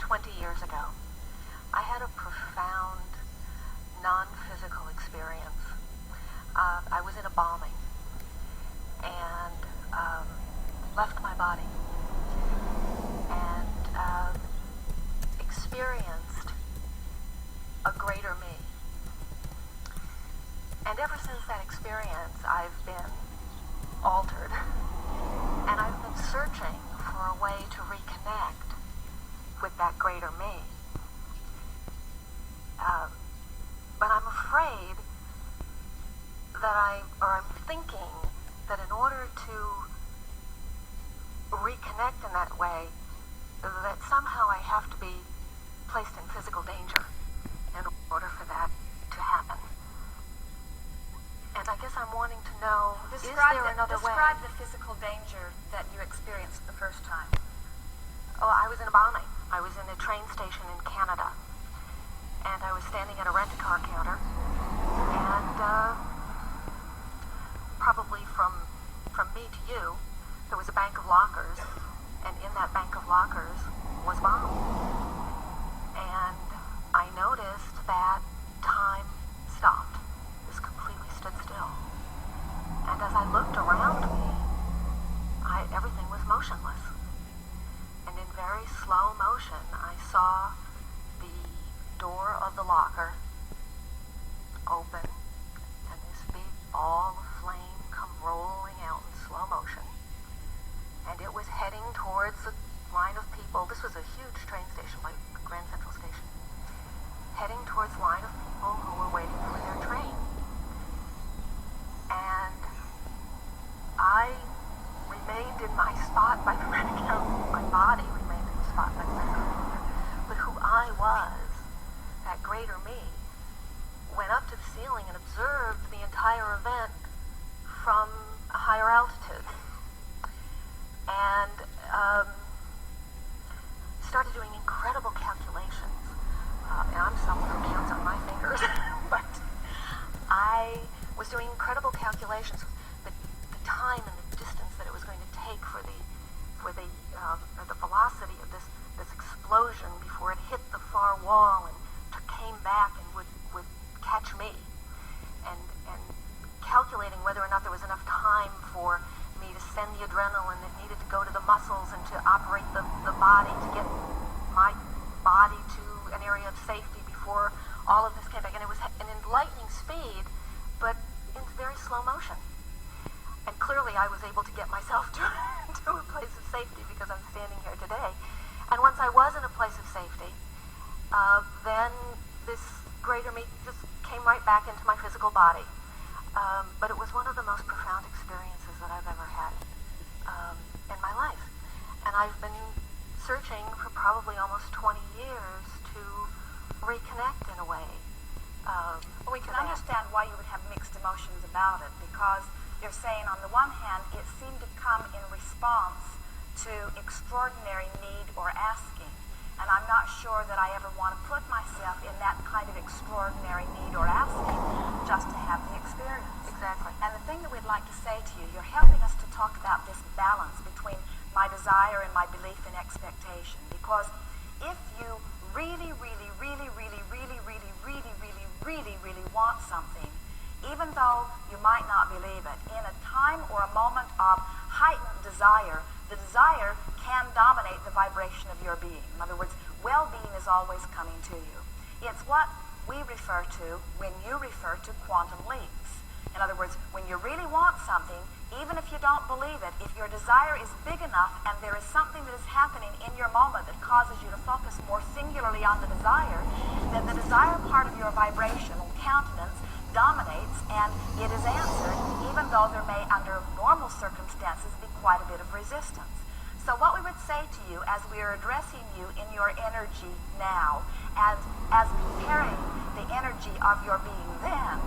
20 years ago, I had a profound non-physical experience. I was in a bombing and left my body and experienced a greater me. And ever since that experience, I've been altered. And I've been searching for a way to reconnect with that greater me. But I'm afraid that I'm thinking that in order to reconnect in that way, that somehow I have to be placed in physical danger in order for that to happen. And I guess I'm wanting to know, is there another way? Describe the physical danger that you experienced the first time. Oh, I was in a bombing. I was in a train station in Canada. And I was standing at a rent-a-car counter. And probably from me to you, there was a bank of lockers. And in that bank of lockers was bomb. And I noticed that time stopped. Just completely stood still. And as I looked around me, everything was motionless. And in very slow motion, I saw the door of the locker open, and this big ball of flame come rolling out in slow motion. And it was heading towards the line of people. This was a huge train station, like Grand Central Station. Heading towards the line of people who were waiting for their train. And I remained in my spot by the rent-a-car. My body remained in the spot by the rent-a-car. But who I was, that greater me, went up to the ceiling and observed the entire event from a higher altitude. And started doing incredible calculations. And I'm someone who counts on my fingers, but I was doing incredible calculations. The time and the distance that it was going to take for the velocity of this explosion before it hit the far wall and came back and would catch me, and calculating whether or not there was enough time for me to send the adrenaline that needed to go to the muscles and to operate the body to get my body to an area of safety before all of this came back. And it was an lightning speed, but in very slow motion. And clearly I was able to get myself to a place of safety because I'm standing here today. And once I was in a place of safety, then this greater me just came right back into my physical body. But it was one of the most profound experiences that I've ever had in my life. And I've been searching for probably almost 20 years to reconnect in a way. Well, we can understand why you would have mixed emotions about it, because you're saying on the one hand it seemed to come in response to extraordinary need or asking. And I'm not sure that I ever want to put myself in that kind of extraordinary need or asking just to have the experience. Exactly. And the thing that we'd like to say to you, you're helping us to talk about this balance between my desire and my belief in expectation. Because if you really, really, really, really, really, really, really, really, really, really want something, even though you might not believe it, in a time or a moment of heightened desire, the desire can dominate the vibration of your being. In other words, well-being is always coming to you. It's what we refer to when you refer to quantum leaps. In other words, when you really want something, even if you don't believe it, if your desire is big enough and there is something that is happening in your moment that causes you to focus more singularly on the desire, then the desire part of your vibrational countenance dominates and it is answered, even though there may, under normal circumstances, be quite a bit of resistance. So what we would say to you as we are addressing you in your energy now, and as comparing the energy of your being then,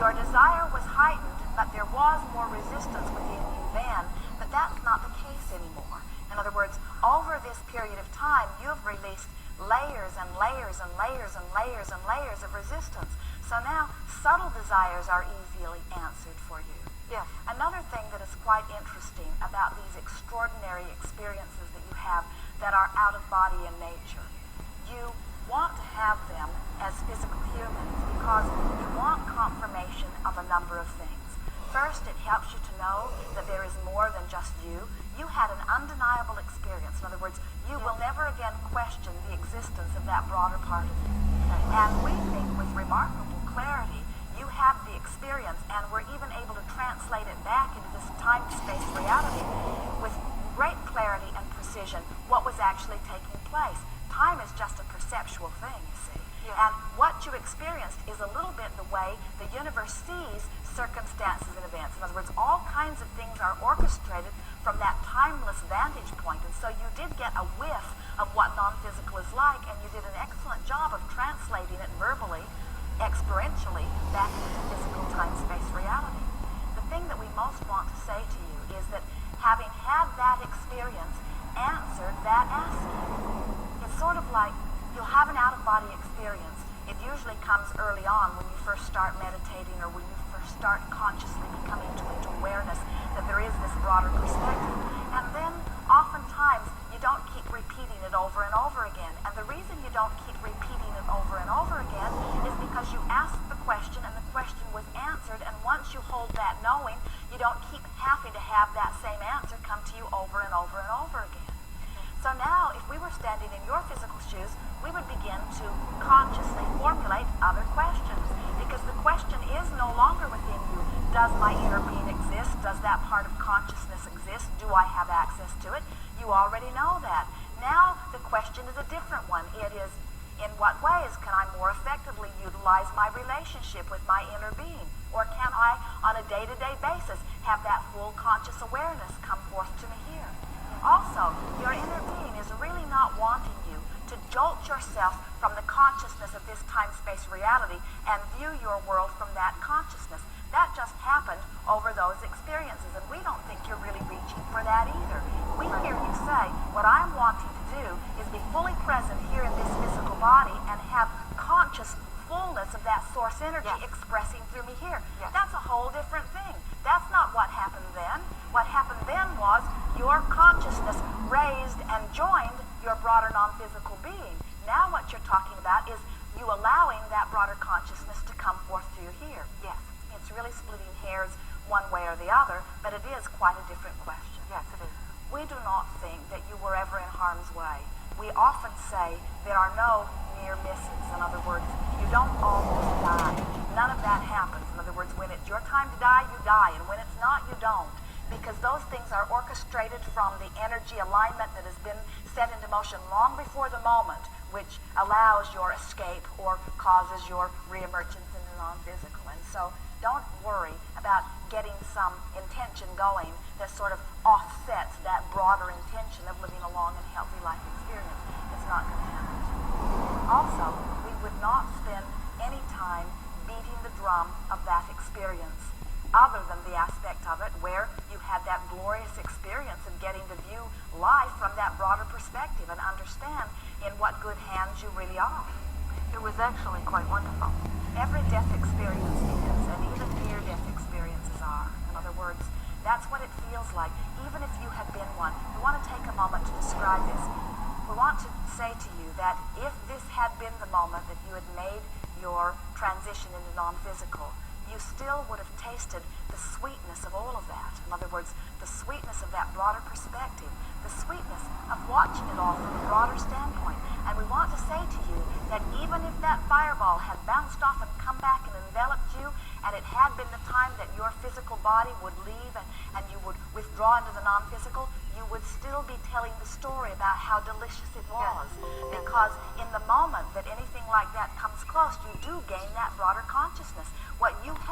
your desire was heightened, but there was more resistance within you then, but that's not the case anymore. In other words, over this period of time, you've released layers and layers and layers and layers and layers of resistance. So now subtle desires are easily answered for you. Yes. Another thing that is quite interesting about these extraordinary experiences that you have that are out of body in nature because you want confirmation of a number of things. First, it helps you to know that there is more than just you. You had an undeniable experience. In other words, you will never again question the existence of that broader part of you. And we think with remarkable clarity, you have the experience, and we're even able to translate it back into this time-space reality with great clarity and precision what was actually taking place. Time is just a perceptual thing, you see. Yes. And what you experienced is a little bit the way the universe sees circumstances and events. In other words, all kinds of things are orchestrated from that timeless vantage point. And so you did get a whiff of what non-physical is like, and you did an excellent job of translating it verbally, experientially, back into physical time-space reality. The thing that we most want to say to you is that having had that experience answered that asking. It's sort of like you'll have an out-of-body experience. It usually comes early on when you first start meditating or when you first start consciously becoming into awareness that there is this broader perspective. And then oftentimes you don't keep repeating it over and over again. And the reason you don't keep repeating it over and over again is because you asked the question and the question was answered, and once you hold that knowing, you don't keep having to have that same answer come to you over and over and over again. So now, if we were standing in your physical shoes, we would begin to consciously formulate other questions. Because the question is no longer within you, does my inner being exist? Does that part of consciousness exist? Do I have access to it? You already know that. Now, the question is a different one. It is, in what ways can I more effectively utilize my relationship with my inner being? Or can I, on a day-to-day basis, have that full conscious awareness come forth to me here? Also, your inner being is really not wanting you to jolt yourself from the consciousness of this time-space reality and view your world from that consciousness. That just happened over those experiences, and we don't think you're really reaching for that either. We hear you say, what I'm wanting to do is be fully present here in this physical body and have conscious fullness of that source energy expressing through me here. That's a whole different thing. That's not what happened then. What happened then was your consciousness raised and joined your broader non-physical being. Now what you're talking about is you allowing that broader consciousness to come forth through here. Yes. It's really splitting hairs one way or the other, but it is quite a different question. Yes, it is. We do not think that you were ever in harm's way. We often say there are no near misses. In other words, you don't almost die. None of that happens. In other words, when it's your time to die, you die. And when it's not, you don't. Because those things are orchestrated from the energy alignment that has been set into motion long before the moment, which allows your escape or causes your reemergence in the non-physical. And so don't worry about getting some intention going that sort of offsets that broader intention of living a long and healthy life experience. It's not going to happen. Also, we would not spend any time beating the drum of that experience, other than the aspect of it where you had that glorious experience of getting to view life from that broader perspective and understand in what good hands you really are. It was actually quite wonderful. Every death experience is, and even near-death experiences are. In other words, that's what it feels like, even if you have been one. We want to take a moment to describe this. We want to say to you that if this had been the moment that you had made your transition into non-physical, you still would have tasted the sweetness of all of that. In other words, the sweetness of that broader perspective, the sweetness of watching it all from a broader standpoint. And we want to say to you that even if that fireball had bounced off and come back and enveloped you, and it had been the time that your physical body would leave and you would withdraw into the non-physical, you would still be telling the story about how delicious it was. Because in the moment that anything like that comes close, you do gain that broader consciousness. What you have